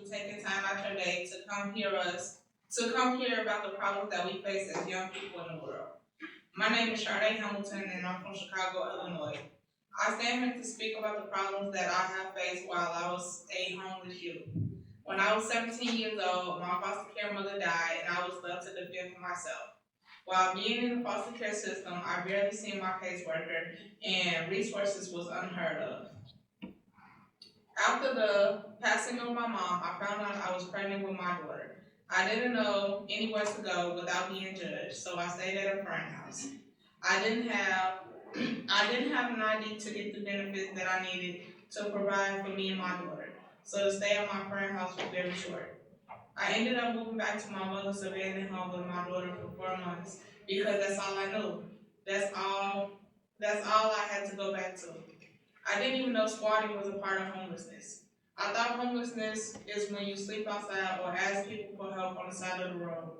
for taking time out your day to come hear about the problems that we face as young people in the world. My name is Sade Hamilton, and I'm from Chicago, Illinois. I stand here to speak about the problems that I have faced while I was a homeless youth. When I was 17 years old, my foster care mother died, and I was left to defend for myself. While being in the foster care system, I barely seen my caseworker, and resources was unheard of. After the passing of my mom, I found out I was pregnant with my daughter. I didn't know anywhere to go without being judged, so I stayed at a friend's house. I didn't have an ID to get the benefits that I needed to provide for me and my daughter, so the stay at my friend's house was very short. I ended up moving back to my mother's abandoned home with my daughter for 4 months because that's all I knew. That's all I had to go back to. I didn't even know squatting was a part of homelessness. I thought homelessness is when you sleep outside or ask people for help on the side of the road.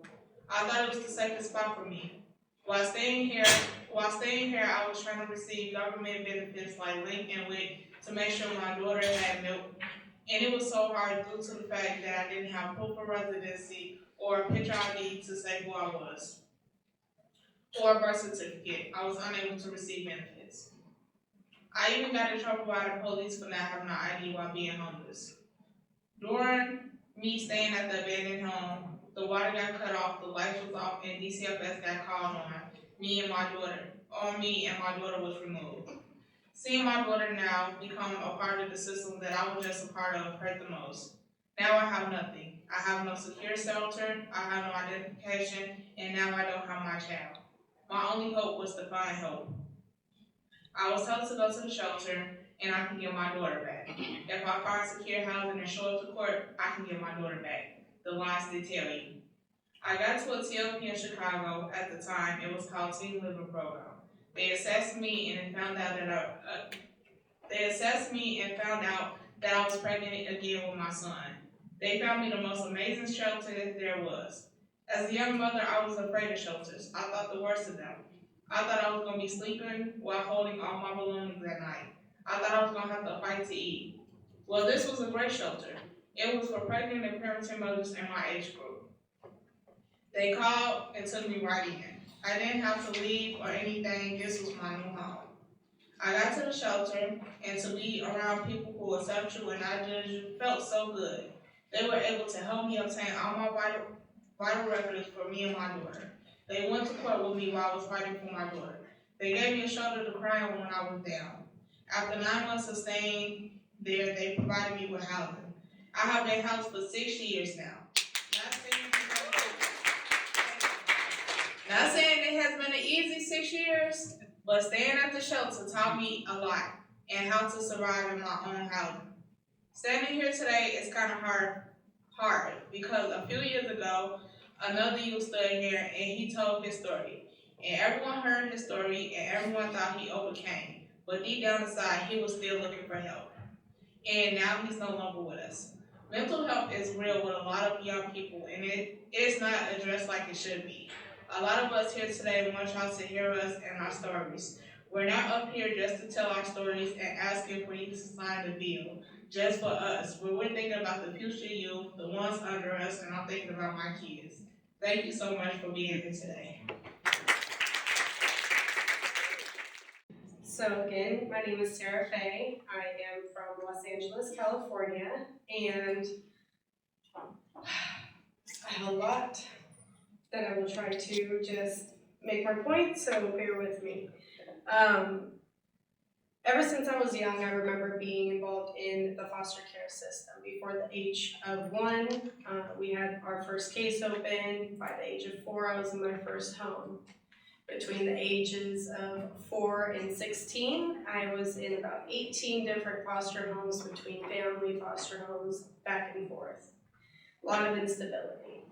I thought it was the safest spot for me. While staying here, I was trying to receive government benefits like Link and WIC to make sure my daughter had milk. And it was so hard due to the fact that I didn't have proof of residency or a picture ID to say who I was, or a birth certificate. I was unable to receive benefits. I even got in trouble by the police for not having an ID while being homeless. During me staying at the abandoned home, the water got cut off, the lights was off, and DCFS got called on me and my daughter was removed. Seeing my daughter now become a part of the system that I was just a part of hurt the most. Now I have nothing. I have no secure shelter, I have no identification, and now I don't have my child. My only hope was to find help. I was told to go to the shelter and I can get my daughter back. If I find secure housing and show up to court, I can get my daughter back. The lines did tell you. I got to a TLP in Chicago at the time. It was called Teen Living Program. They assessed me and found out that I was pregnant again with my son. They found me the most amazing shelter that there was. As a young mother, I was afraid of shelters. I thought the worst of them. I thought I was going to be sleeping while holding all my belongings at night. I thought I was going to have to fight to eat. Well, this was a great shelter. It was for pregnant and parenting mothers in my age group. They called and took me right in. I didn't have to leave or anything. This was my new home. I got to the shelter, and to be around people who accept you and not judge you felt so good. They were able to help me obtain all my vital records for me and my daughter. They went to court with me while I was fighting for my daughter. They gave me a shoulder to cry on when I was down. After 9 months of staying there, they provided me with housing. I have been housed for 6 years now. Not saying it has been an easy 6 years, but staying at the shelter taught me a lot and how to survive in my own housing. Standing here today is kind of hard because a few years ago, another youth stood here and he told his story. And everyone heard his story and everyone thought he overcame. But deep down inside, he was still looking for help. And now he's no longer with us. Mental health is real with a lot of young people, and it is not addressed like it should be. A lot of us here today want y'all to hear us and our stories. We're not up here just to tell our stories and asking for you to sign the bill just for us. We're thinking about the future youth, the ones under us, and I'm thinking about my kids. Thank you so much for being here today. So again, my name is Sarah Faye. I am from Los Angeles, California, and I have a lot that I will try to just make my point, so bear with me. Ever since I was young, I remember being involved in the foster care system. Before the age of 1, we had our first case open. By the age of 4, I was in my first home. Between the ages of 4 and 16, I was in about 18 different foster homes between family foster homes, back and forth. A lot of instability.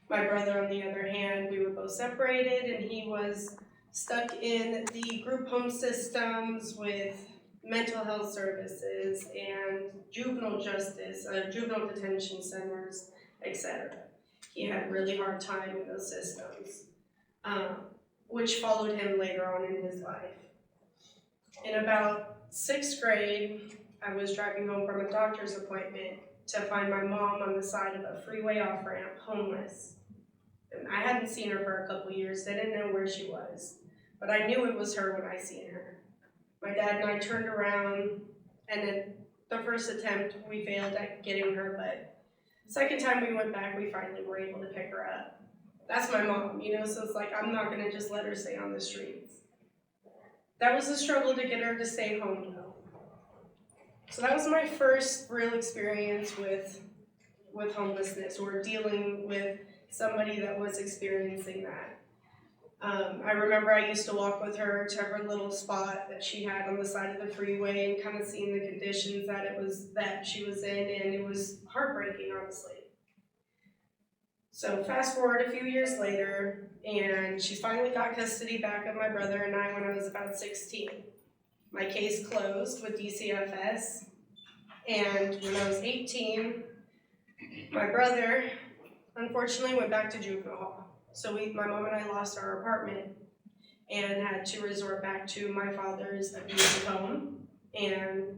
My brother, on the other hand, we were both separated, and he was stuck in the group home systems with mental health services and juvenile justice, juvenile detention centers, etc. He had a really hard time in those systems, which followed him later on in his life. In about 6th grade, I was driving home from a doctor's appointment to find my mom on the side of a freeway off-ramp, homeless. And I hadn't seen her for a couple years, didn't know where she was, but I knew it was her when I seen her. My dad and I turned around, and then the first attempt we failed at getting her, but the second time we went back, we finally were able to pick her up. That's my mom, you know, so it's like, I'm not gonna just let her stay on the streets. That was a struggle to get her to stay home though. So that was my first real experience with homelessness, or dealing with somebody that was experiencing that. I remember I used to walk with her to her little spot that she had on the side of the freeway and kind of seeing the conditions that she was in, and it was heartbreaking, honestly. So fast forward a few years later, and she finally got custody back of my brother and I when I was about 16. My case closed with DCFS, and when I was 18, my brother unfortunately went back to juvenile hall. So my mom and I lost our apartment and had to resort back to my father's abusive home, and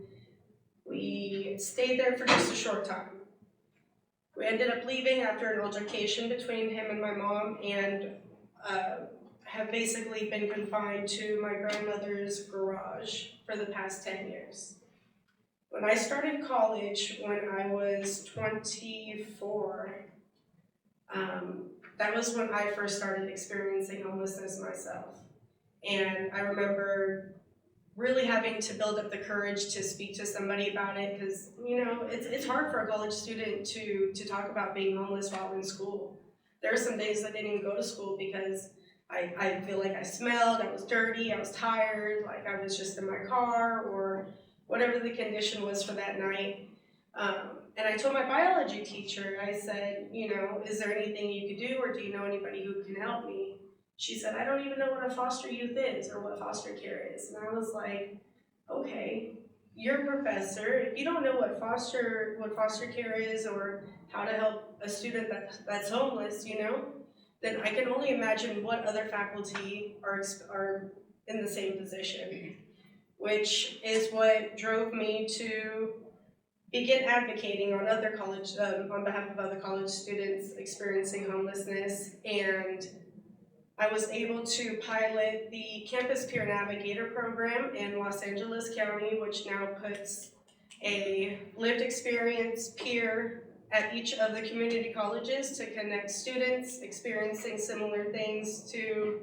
we stayed there for just a short time. We ended up leaving after an altercation between him and my mom, and have basically been confined to my grandmother's garage for the past 10 years. When I started college when I was 24, that was when I first started experiencing homelessness myself. And I remember really having to build up the courage to speak to somebody about it, because, you know, it's hard for a college student to talk about being homeless while in school. There are some days I didn't even go to school because I feel like I smelled, I was dirty, I was tired, like I was just in my car, or whatever the condition was for that night. And I told my biology teacher, I said, you know, is there anything you could do, or do you know anybody who can help me? She said, I don't even know what a foster youth is or what foster care is. And I was like, okay, you're a professor. If you don't know what foster care is, or how to help a student that's homeless, you know, then I can only imagine what other faculty are in the same position, which is what drove me to begin advocating on on behalf of other college students experiencing homelessness. And I was able to pilot the Campus Peer Navigator program in Los Angeles County, which now puts a lived experience peer at each of the community colleges to connect students experiencing similar things to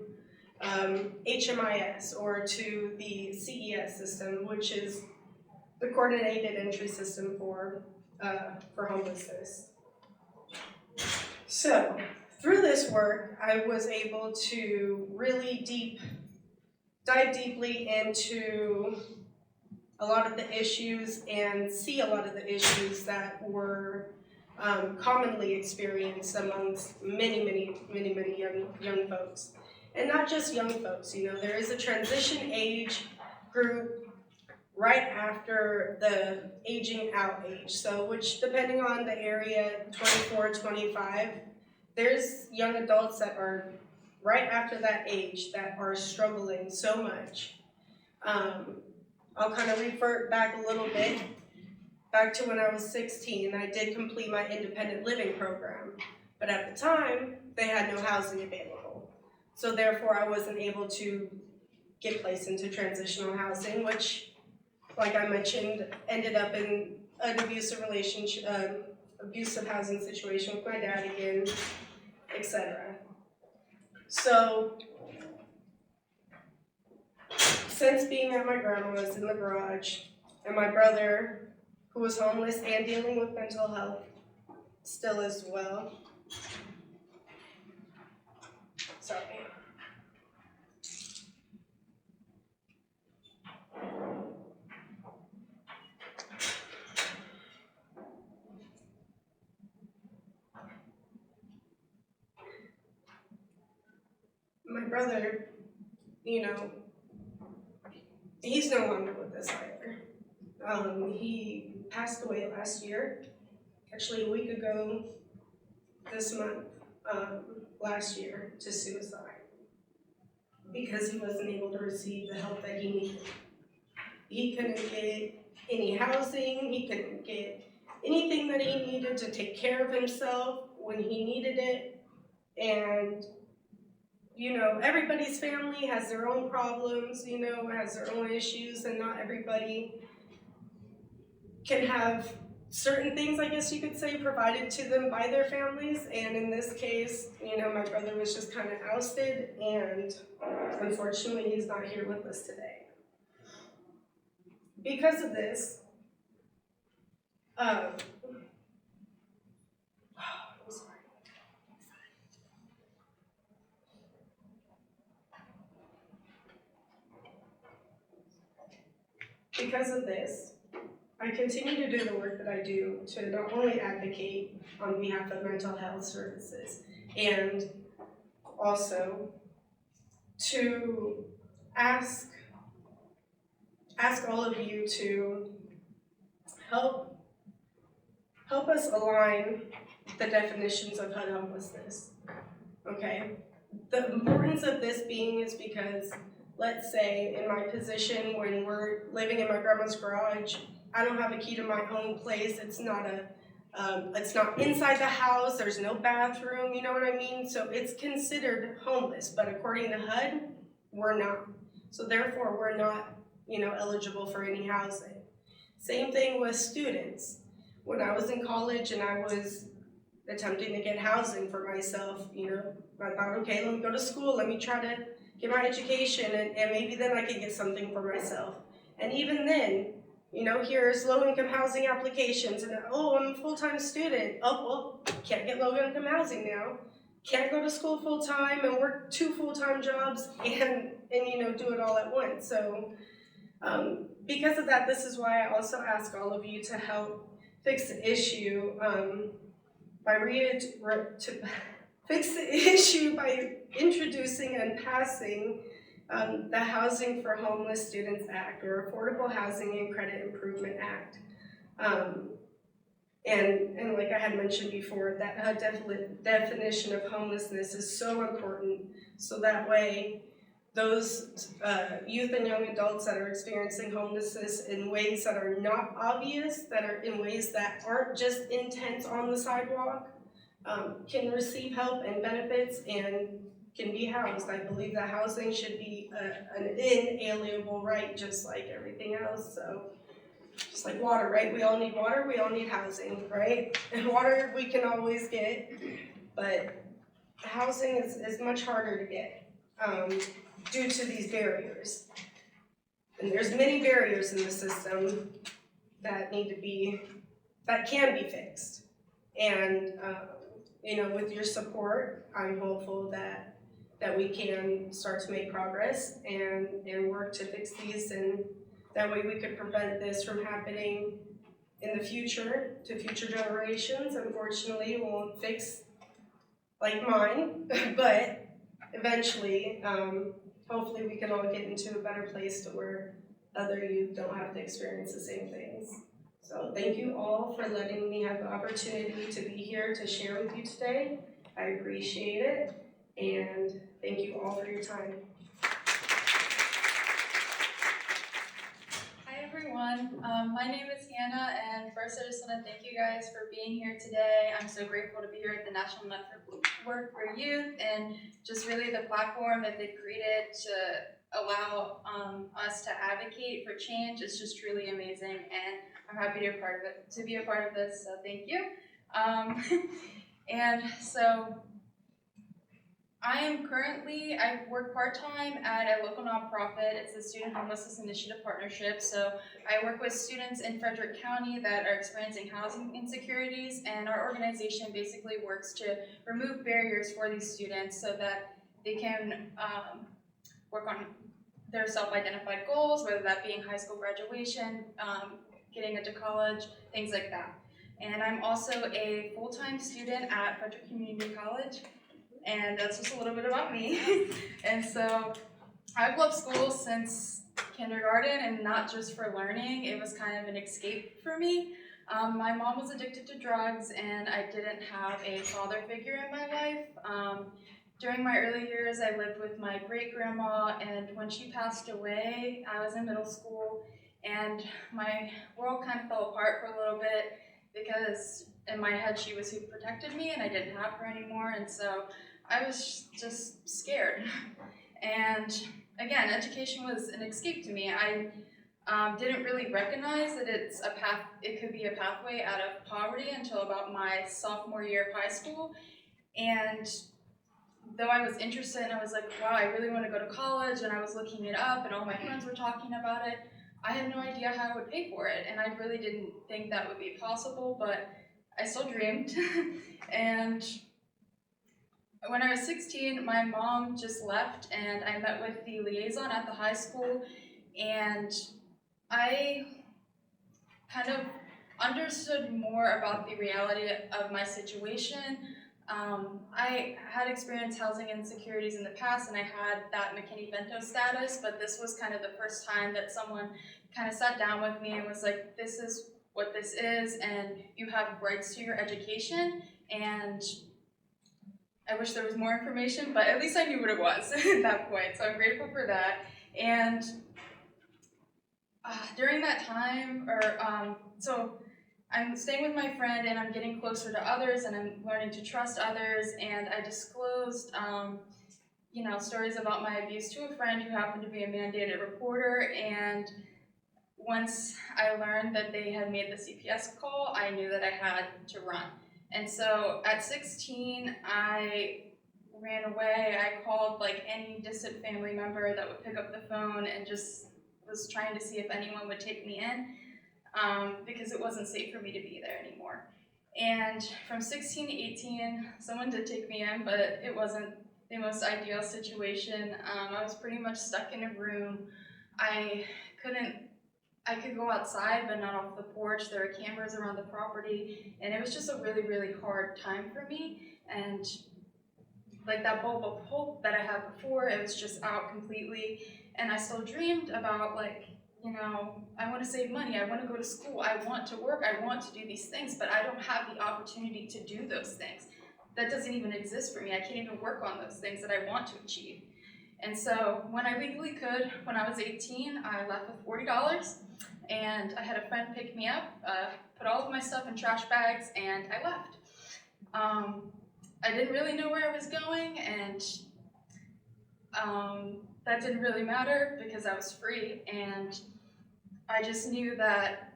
HMIS, or to the CES system, which is the coordinated entry system for homelessness. So through this work, I was able to really dive deeply into a lot of the issues and see a lot of the issues that were commonly experienced amongst many young folks. And not just young folks, you know, there is a transition age group right after the aging out age. So which, depending on the area, 24, 25, there's young adults that are right after that age that are struggling so much. I'll kind of revert back a little bit, back to when I was 16. I did complete my independent living program, but at the time, they had no housing available. So therefore, I wasn't able to get placed into transitional housing, which, like I mentioned, ended up in an abusive housing situation with my dad again, etc. So, since being at my grandma's in the garage, and my brother, who was homeless and dealing with mental health still as well. Sorry. My brother, you know, he's no longer with us either. He passed away last year, actually a week ago this month, last year, to suicide, because he wasn't able to receive the help that he needed. He couldn't get any housing, he couldn't get anything that he needed to take care of himself when he needed it. And you know, everybody's family has their own problems, you know, has their own issues, and not everybody can have certain things, I guess you could say, provided to them by their families. And in this case, you know, my brother was just kind of ousted, and unfortunately he's not here with us today. Because of this, I'm sorry. Because of this, I continue to do the work that I do to not only advocate on behalf of mental health services, and also to ask all of you to help us align the definitions of HUD homelessness, okay? The importance of this being is because, let's say in my position when we're living in my grandma's garage, I don't have a key to my own place. It's not inside the house. There's no bathroom. You know what I mean? So it's considered homeless. But according to HUD, we're not. So therefore, we're not, you know, eligible for any housing. Same thing with students. When I was in college and I was attempting to get housing for myself, you know, I thought, okay, let me go to school. Let me try to get my education, and maybe then I could get something for myself. And even then, you know, here's low-income housing applications, and oh, I'm a full-time student. Oh, well, can't get low-income housing now. Can't go to school full-time and work 2 full-time jobs and you know, do it all at once. So because of that, this is why I also ask all of you to help fix the issue by introducing and passing the Housing for Homeless Students Act, or Affordable Housing and Credit Improvement Act. And like I had mentioned before, that definition of homelessness is so important, so that way those youth and young adults that are experiencing homelessness in ways that are not obvious, that are in ways that aren't just intense on the sidewalk, can receive help and benefits and can be housed. I believe that housing should be an inalienable right, just like everything else. So, just like water, right? We all need water, we all need housing, right? And water we can always get, but housing is much harder to get due to these barriers. And there's many barriers in the system that can be fixed. And you know, with your support, I'm hopeful that we can start to make progress and work to fix these, and that way we could prevent this from happening in the future to future generations. Unfortunately, it won't fix like mine, but eventually, hopefully we can all get into a better place to where other youth don't have to experience the same things. So thank you all for letting me have the opportunity to be here to share with you today. I appreciate it, and thank you all for your time. Hi everyone, my name is Hannah, and first I just want to thank you guys for being here today. I'm so grateful to be here at the National Network for Youth, and just really the platform that they created to allow us to advocate for change. It's just truly amazing, and I'm happy to be a part of this, so thank you. And so I work part-time at a local nonprofit. It's the Student Homelessness Initiative Partnership. So I work with students in Frederick County that are experiencing housing insecurities, and our organization basically works to remove barriers for these students so that they can work on their self-identified goals, whether that being high school graduation, getting into college, things like that. And I'm also a full-time student at Frederick Community College, and that's just a little bit about me. And so I've loved school since kindergarten, and not just for learning. It was kind of an escape for me. My mom was addicted to drugs, and I didn't have a father figure in my life. During my early years, I lived with my great-grandma, and when she passed away, I was in middle school, and my world kind of fell apart for a little bit, because in my head she was who protected me and I didn't have her anymore, and so I was just scared. And again, education was an escape to me. I didn't really recognize that it could be a pathway out of poverty until about my sophomore year of high school. And though I was interested and I was like, wow, I really want to go to college, and I was looking it up and all my friends were talking about it, I had no idea how I would pay for it, and I really didn't think that would be possible, but I still dreamed. And when I was 16, my mom just left, and I met with the liaison at the high school, and I kind of understood more about the reality of my situation. I had experienced housing insecurities in the past, and I had that McKinney-Vento status, but this was kind of the first time that someone kind of sat down with me and was like, this is what this is, and you have rights to your education, and I wish there was more information, but at least I knew what it was at that point, so I'm grateful for that. And during that time, so I'm staying with my friend and I'm getting closer to others and I'm learning to trust others, and I disclosed stories about my abuse to a friend who happened to be a mandated reporter, and once I learned that they had made the CPS call, I knew that I had to run. And so at 16, I ran away. I called like any distant family member that would pick up the phone and just was trying to see if anyone would take me in, because it wasn't safe for me to be there anymore. And from 16 to 18, someone did take me in, but it wasn't the most ideal situation. I was pretty much stuck in a room. I could go outside, but not off the porch. There were cameras around the property, and it was just a really, really hard time for me. And like that bulb of hope that I had before, it was just out completely. And I still dreamed about I want to save money, I want to go to school, I want to work, I want to do these things, but I don't have the opportunity to do those things. That doesn't even exist for me. I can't even work on those things that I want to achieve. And so when I legally could, when I was 18, I left with $40, and I had a friend pick me up, put all of my stuff in trash bags, and I left. I didn't really know where I was going, and that didn't really matter because I was free, and I just knew that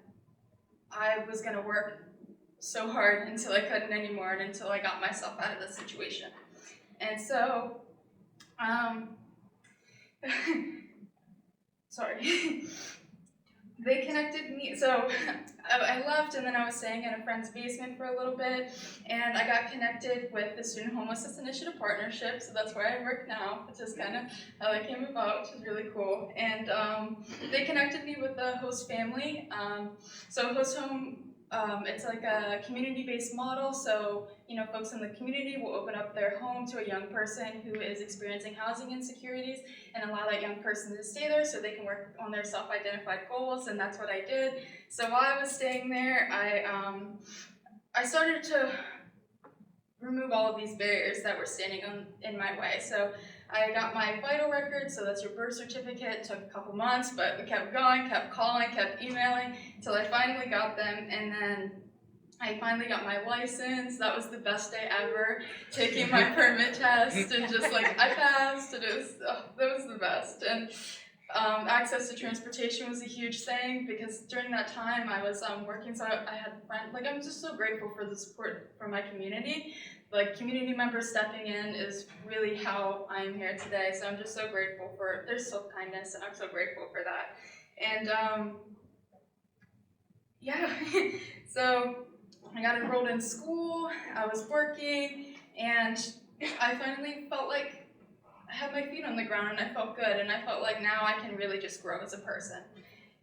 I was going to work so hard until I couldn't anymore and until I got myself out of the situation. And so, sorry. They connected me, so I left, and then I was staying in a friend's basement for a little bit, and I got connected with the Student Homelessness Initiative Partnership, so that's where I work now, which is kind of how that came about, which is really cool. And they connected me with the host family. So host home, it's like a community-based model, so folks in the community will open up their home to a young person who is experiencing housing insecurities and allow that young person to stay there so they can work on their self-identified goals, and that's what I did. So while I was staying there, I started to remove all of these barriers that were standing in my way. So I got my vital records, so that's your birth certificate. It took a couple months, but we kept going, kept calling, kept emailing, until I finally got them, and then I finally got my license. That was the best day ever, taking my permit test, and just I passed, and that was the best. And access to transportation was a huge thing, because during that time I was working, so I had friends. I'm just so grateful for the support from my community. Community members stepping in is really how I'm here today, so I'm just so grateful for their self-kindness, and I'm so grateful for that. And yeah, so I got enrolled in school, I was working, and I finally felt like I had my feet on the ground, and I felt good, and I felt like now I can really just grow as a person.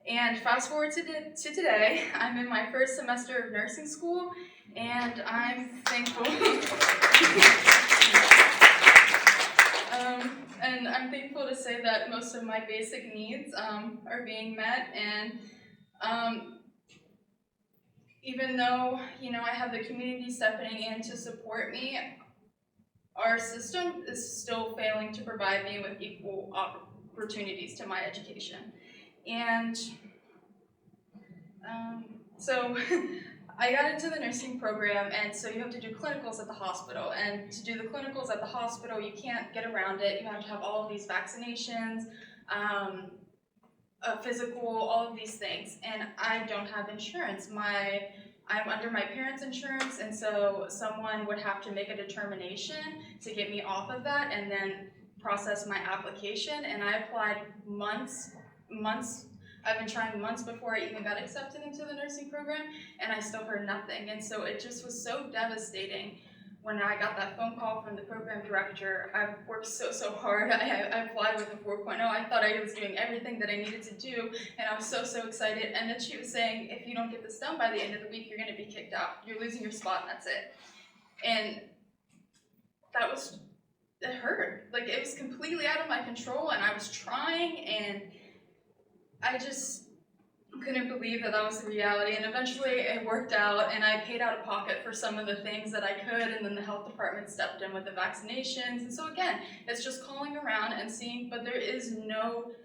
And fast forward to today, I'm in my first semester of nursing school, and I'm thankful. And I'm thankful to say that most of my basic needs are being met, and even though I have the community stepping in to support me, our system is still failing to provide me with equal opportunities to my education. And so I got into the nursing program, and so you have to do clinicals at the hospital. And to do the clinicals at the hospital, you can't get around it. You have to have all of these vaccinations, a physical, all of these things. And I don't have insurance. I'm under my parents' insurance, and so someone would have to make a determination to get me off of that and then process my application. And I applied months. I've been trying months before I even got accepted into the nursing program, and I still heard nothing. And so it just was so devastating when I got that phone call from the program director. I've worked so hard. I applied with a 4.0. I thought I was doing everything that I needed to do, and I was so excited. And then she was saying, if you don't get this done by the end of the week, you're gonna be kicked out. You're losing your spot, and that's it. And it hurt. Like, it was completely out of my control, and I was trying, and I just couldn't believe that was the reality. And eventually it worked out, and I paid out of pocket for some of the things that I could, and then the health department stepped in with the vaccinations. And so again, it's just calling around and seeing, but there's no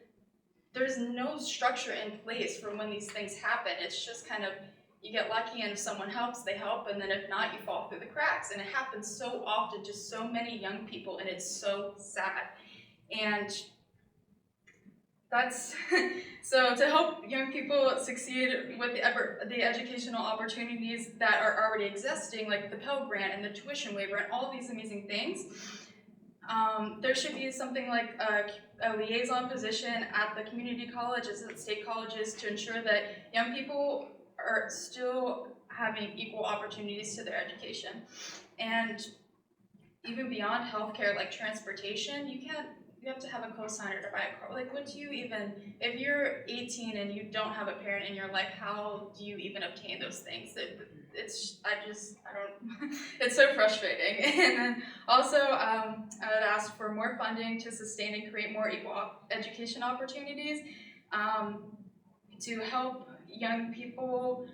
structure in place for when these things happen. It's just kind of, you get lucky, and if someone helps, they help, and then if not, you fall through the cracks. And it happens so often to so many young people, and it's so sad. And that's so to help young people succeed with the educational opportunities that are already existing, like the Pell Grant and the tuition waiver and all these amazing things. There should be something like a liaison position at the community colleges and state colleges to ensure that young people are still having equal opportunities to their education. And even beyond healthcare, like transportation, you have to have a co-signer to buy a car. Like, what do you even, if you're 18 and you don't have a parent in your life, how do you even obtain those things? It's so frustrating. And then also, I would ask for more funding to sustain and create more equal education opportunities, to help young people,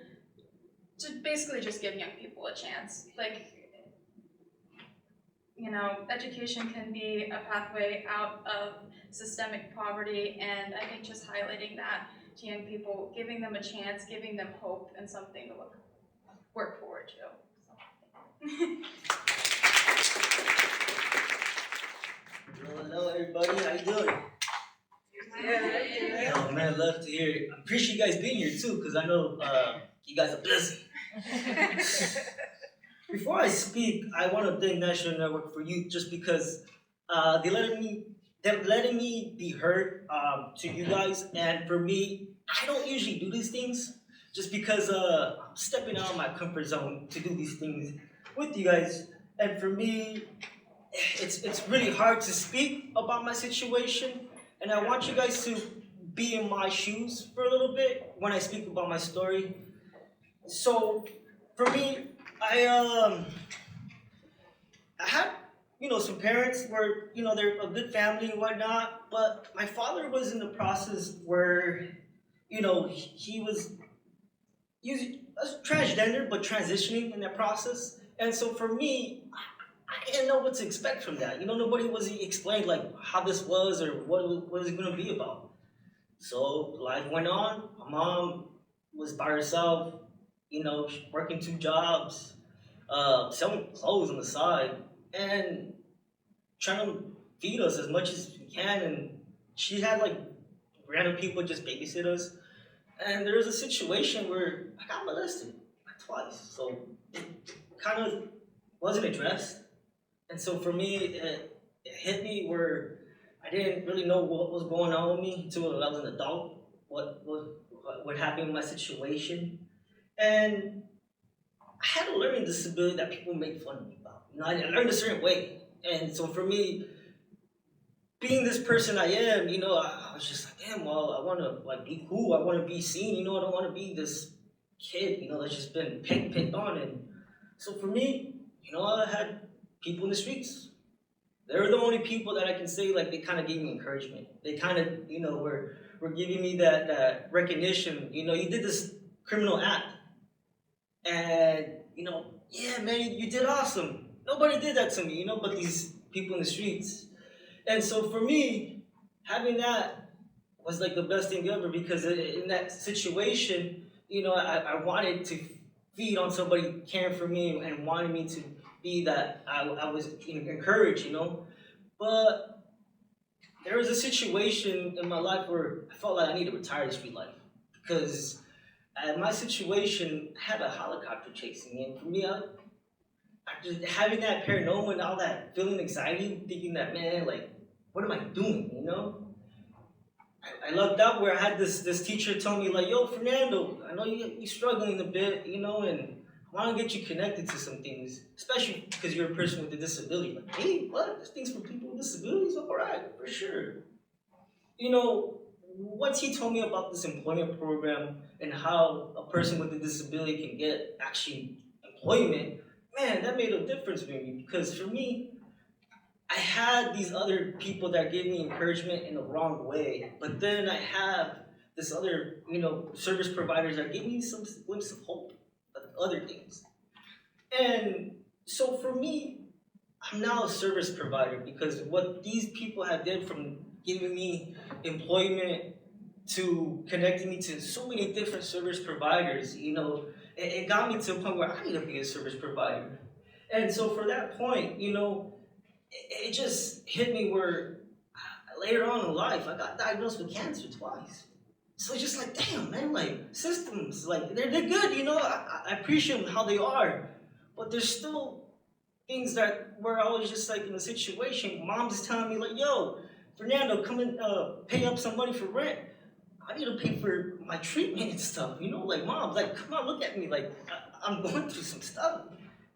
to basically just give young people a chance. Like, education can be a pathway out of systemic poverty, and I think just highlighting that to young people, giving them a chance, giving them hope, and something to work forward to. Hello everybody, how you doing? Oh man, love to hear it. I appreciate you guys being here too, because I know you guys are busy. Before I speak, I want to thank National Network for Youth just because they're letting me be heard to you guys. And for me, I don't usually do these things just because I'm stepping out of my comfort zone to do these things with you guys. And for me, it's really hard to speak about my situation. And I want you guys to be in my shoes for a little bit when I speak about my story. So for me, I had, some parents where, they're a good family and whatnot, but my father was in the process where, he was transgender, but transitioning in that process. And so for me, I didn't know what to expect from that. Nobody was explained like how this was or what was it going to be about. So life went on. My mom was by herself, working 2 jobs, selling clothes on the side, and trying to feed us as much as we can. And she had like random people just babysit us. And there was a situation where I got molested twice. So it kind of wasn't addressed. And so for me, it hit me where I didn't really know what was going on with me until I was an adult, what happened in my situation. And I had a learning disability that people make fun of me about. I learned a certain way. And so for me, being this person I am, I was just like, damn, well, I want to be cool. I want to be seen. I don't want to be this kid, that's just been picked on. And so for me, I had people in the streets. They're the only people that I can say, like, they kind of gave me encouragement. They kind of, were giving me that recognition. You did this criminal act. And, yeah, man, you did awesome. Nobody did that to me, but these people in the streets. And so for me, having that was like the best thing ever, because in that situation, I wanted to feed on somebody caring for me and wanting me to be that I was encouraged, you know. But there was a situation in my life where I felt like I need to retire the street life because my situation had a helicopter chasing me, and for me, I just having that paranoia and all that feeling anxiety, thinking that man, like, what am I doing, you know? I lucked out where I had this teacher tell me like, yo, Fernando, I know you're struggling a bit, you know, and I want to get you connected to some things, especially because you're a person with a disability. Like, hey, what? There's things for people with disabilities? All right, for sure. You know, once he told me about this employment program and how a person with a disability can get actually employment, man, that made a difference for me because for me, I had these other people that gave me encouragement in the wrong way, but then I have this other, you know, service providers that give me some glimpse of hope, of other things. And so for me, I'm now a service provider because what these people have did from giving me employment to connecting me to so many different service providers, you know, it got me to a point where I need to be a service provider. And so for that point, you know, it just hit me where later on in life, I got diagnosed with cancer twice. So it's just like, damn, man, like systems, like they're good, you know. I appreciate how they are, but there's still things that where I was just like in a situation. Mom's just telling me like, yo, Fernando, come and pay up some money for rent. I need to pay for my treatment and stuff, you know. Like, mom, like, come on, look at me, like I'm going through some stuff.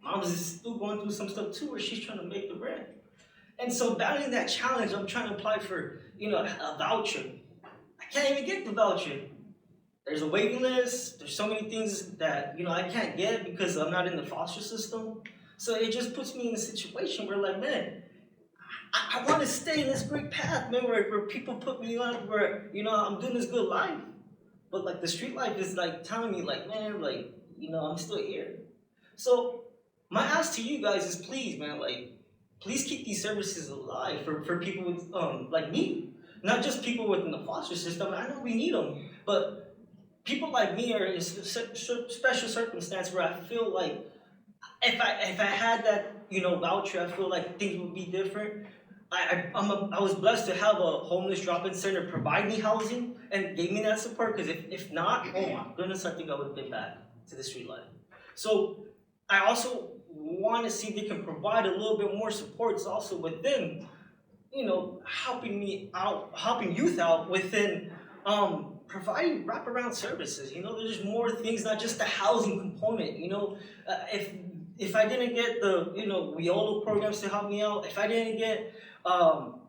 Mom's is still going through some stuff too, where she's trying to make the rent. And so battling that challenge, I'm trying to apply for, you know, a voucher. I can't even get the voucher. There's a waiting list. There's so many things that, you know, I can't get because I'm not in the foster system. So it just puts me in a situation where, like, man, I want to stay in this great path, man, where people put me on, where, you know, I'm doing this good life. But, like, the street life is, like, telling me, like, man, like, you know, I'm still here. So my ask to you guys is please, man, like, please keep these services alive for people with like me, not just people within the foster system. I know we need them, but people like me are in a special circumstance where I feel like if I had that, you know, voucher, I feel like things would be different. I was blessed to have a homeless drop-in center provide me housing and gave me that support because if not, oh my goodness, I think I would have been back to the street life. So I also want to see if they can provide a little bit more supports also within, you know, helping me out, helping youth out within providing wraparound services. You know, there's more things, not just the housing component. You know, if I didn't get the, you know, WIOLO programs to help me out, if I didn't get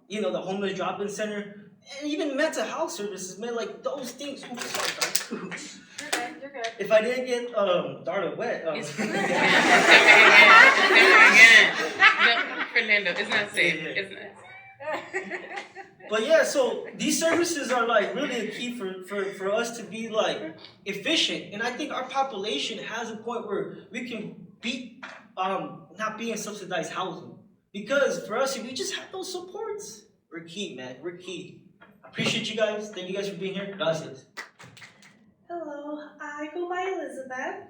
you know, the homeless drop-in center, and even mental health services, man, like those things. Oops, sorry, You're good. if I didn't get darted wet. No, Fernando, it's not safe. It's not. But yeah, so these services are like really a key for us to be like efficient. And I think our population has a point where we can beat not being subsidized housing. Because for us, if we just have those supports, we're key, man. We're key. I appreciate you guys. Thank you guys for being here. Gracias. Hello, I go by Elizabeth.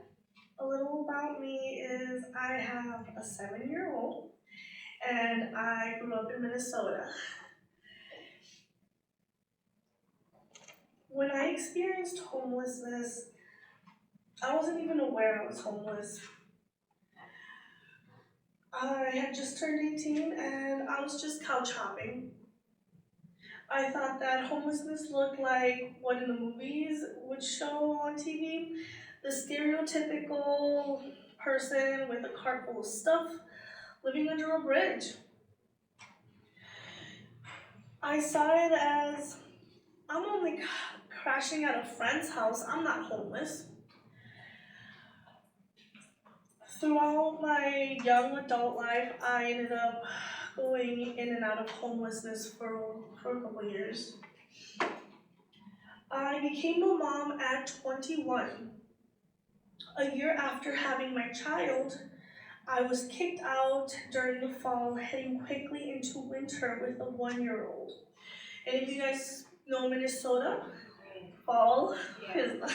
A little about me is I have a 7-year-old and I grew up in Minnesota. When I experienced homelessness, I wasn't even aware I was homeless. I had just turned 18 and I was just couch hopping. I thought that homelessness looked like what in the movies would show on TV. The stereotypical person with a cart full of stuff living under a bridge. I saw it as, I'm only crashing at a friend's house, I'm not homeless. Throughout my young adult life, I ended up going in and out of homelessness for a couple years. I became a mom at 21. A year after having my child, I was kicked out during the fall, heading quickly into winter with a 1-year-old. And if you guys know Minnesota, fall is not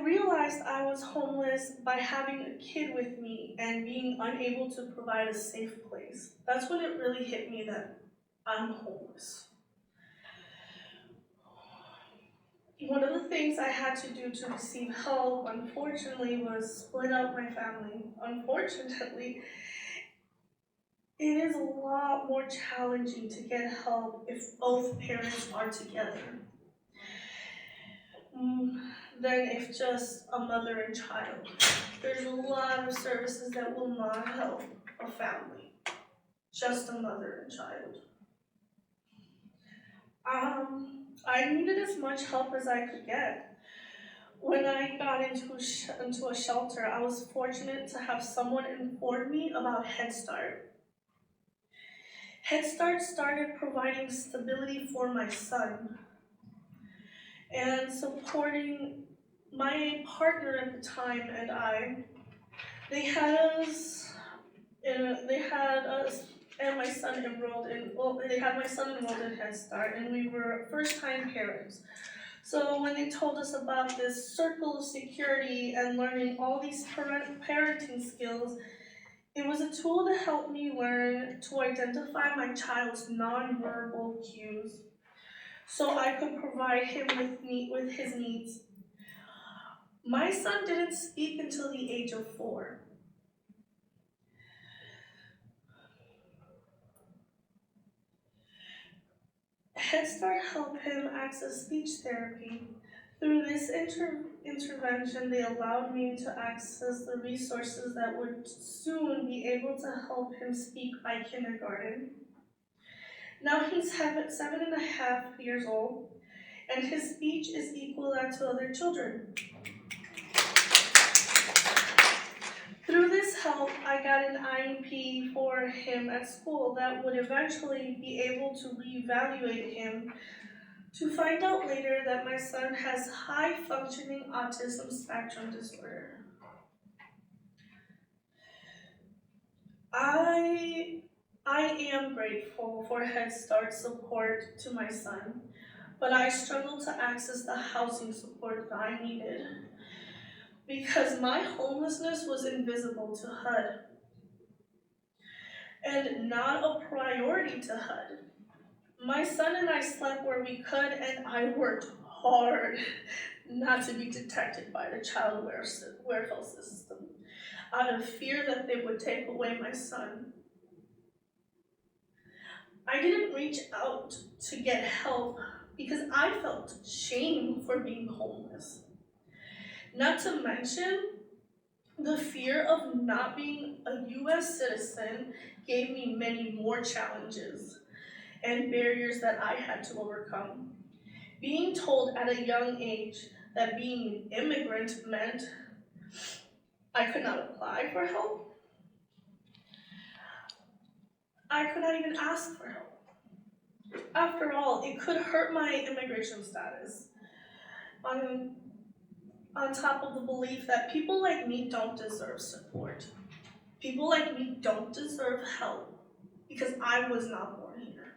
realized I was homeless by having a kid with me and being unable to provide a safe place. That's when it really hit me that I'm homeless. One of the things I had to do to receive help, unfortunately, was split up my family. Unfortunately, it is a lot more challenging to get help if both parents are together than if just a mother and child. There's a lot of services that will not help a family, just a mother and child. I needed as much help as I could get. When I got into a shelter, I was fortunate to have someone inform me about Head Start. Head Start started providing stability for my son and supporting my partner at the time and I. They had us and my son enrolled in. Well, they had my son enrolled in Head Start, and we were first-time parents. So when they told us about this circle of security and learning all these parenting skills, it was a tool to help me learn to identify my child's nonverbal cues so I could provide him with his needs. My son didn't speak until the age of 4. Head Start helped him access speech therapy. Through this intervention, they allowed me to access the resources that would soon be able to help him speak by kindergarten. Now he's 7.5 years old, and his speech is equal to other children. Through this help, I got an IEP for him at school that would eventually be able to reevaluate him to find out later that my son has high-functioning autism spectrum disorder. I am grateful for Head Start support to my son, but I struggled to access the housing support that I needed because my homelessness was invisible to HUD and not a priority to HUD. My son and I slept where we could, and I worked hard not to be detected by the child welfare system out of fear that they would take away my son. I didn't reach out to get help because I felt shame for being homeless. Not to mention, the fear of not being a US citizen gave me many more challenges and barriers that I had to overcome. Being told at a young age that being an immigrant meant I could not apply for help. I could not even ask for help. After all, it could hurt my immigration status. On top of the belief that people like me don't deserve support. People like me don't deserve help because I was not born here.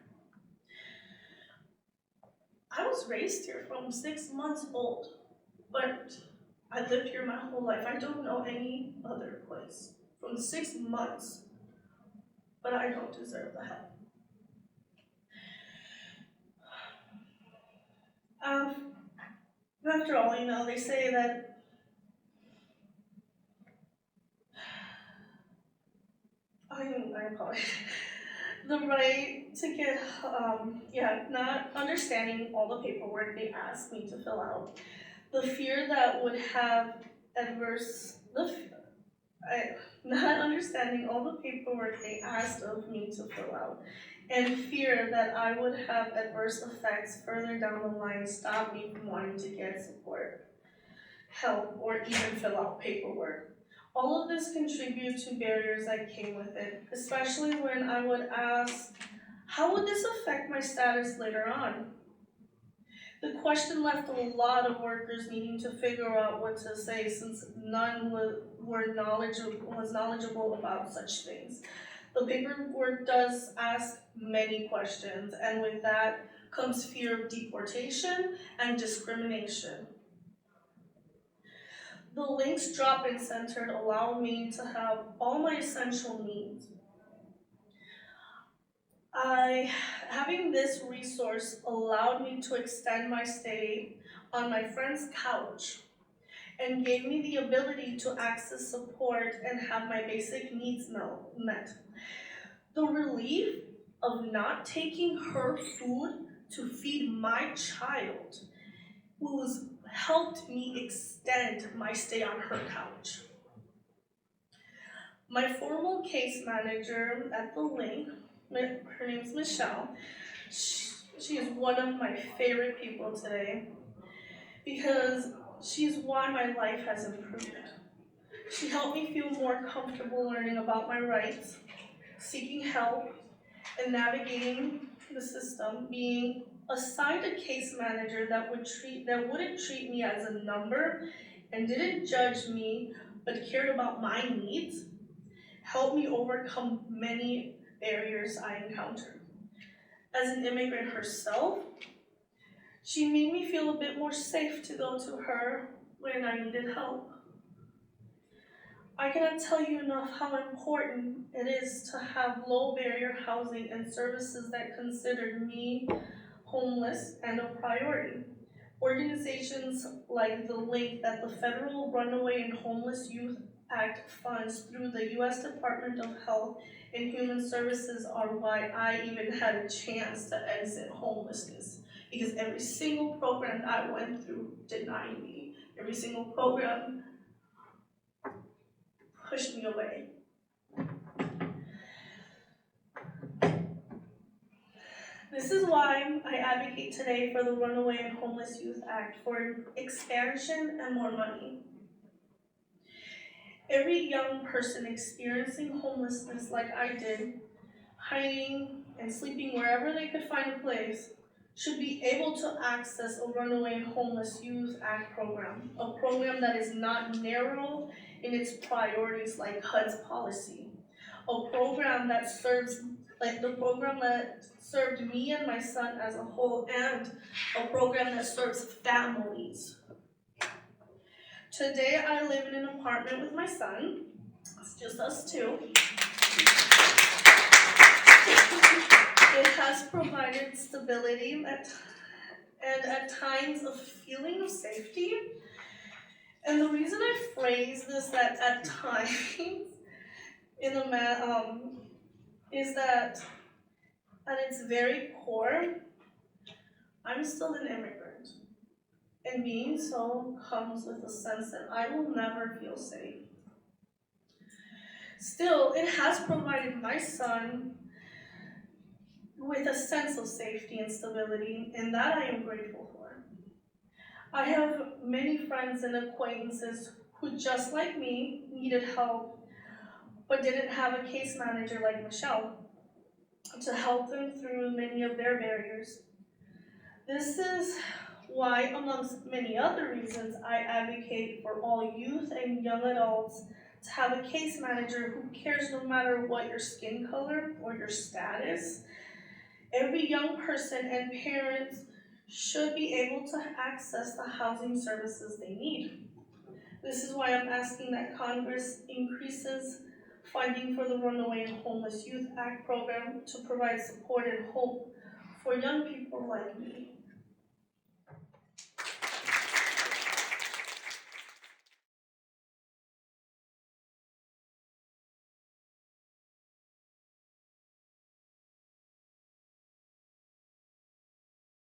I was raised here from 6 months old, but I lived here my whole life. I don't know any other place. From 6 months, but I don't deserve the help. After all, they say that I apologize. The right to get, not understanding all the paperwork they asked me to fill out. The fear that would have not understanding all the paperwork they asked of me to fill out, and fear that I would have adverse effects further down the line stopped me from wanting to get support, help, or even fill out paperwork. All of this contributes to barriers that came with it, especially when I would ask, how would this affect my status later on? The question left a lot of workers needing to figure out what to say since none was knowledgeable about such things. The paperwork does ask many questions, and with that comes fear of deportation and discrimination. The Links Drop-In Center allowed me to have all my essential needs. Having this resource allowed me to extend my stay on my friend's couch and gave me the ability to access support and have my basic needs met. The relief of not taking her food to feed my child was helped me extend my stay on her couch. My formal case manager at the Link, her name's Michelle, she is one of my favorite people today because she's why my life has improved. She helped me feel more comfortable learning about my rights, seeking help, and navigating the system, being assigned a case manager that wouldn't treat me as a number and didn't judge me but cared about my needs, helped me overcome many barriers I encountered. As an immigrant herself, she made me feel a bit more safe to go to her when I needed help. I cannot tell you enough how important it is to have low barrier housing and services that considered me homeless and a priority. Organizations like the Link that the Federal Runaway and Homeless Youth Act funds through the U.S. Department of Health and Human Services are why I even had a chance to exit homelessness. Because every single program I went through denied me. Every single program pushed me away. This is why I advocate today for the Runaway and Homeless Youth Act for expansion and more money. Every young person experiencing homelessness like I did, hiding and sleeping wherever they could find a place, should be able to access a Runaway and Homeless Youth Act program, a program that is not narrow in its priorities like HUD's policy, a program that serves like the program that served me and my son as a whole, and a program that serves families. Today I live in an apartment with my son. It's just us two. It has provided stability and at times a feeling of safety. And the reason I phrase this that at times in a is that at its very core, I'm still an immigrant. And being so comes with a sense that I will never feel safe. Still, it has provided my son with a sense of safety and stability, and that I am grateful for. I have many friends and acquaintances who, just like me, needed help, but didn't have a case manager like Michelle to help them through many of their barriers. This is why, amongst many other reasons, I advocate for all youth and young adults to have a case manager who cares no matter what your skin color or your status. Every young person and parents should be able to access the housing services they need. This is why I'm asking that Congress increases funding for the Runaway and Homeless Youth Act program to provide support and hope for young people like me.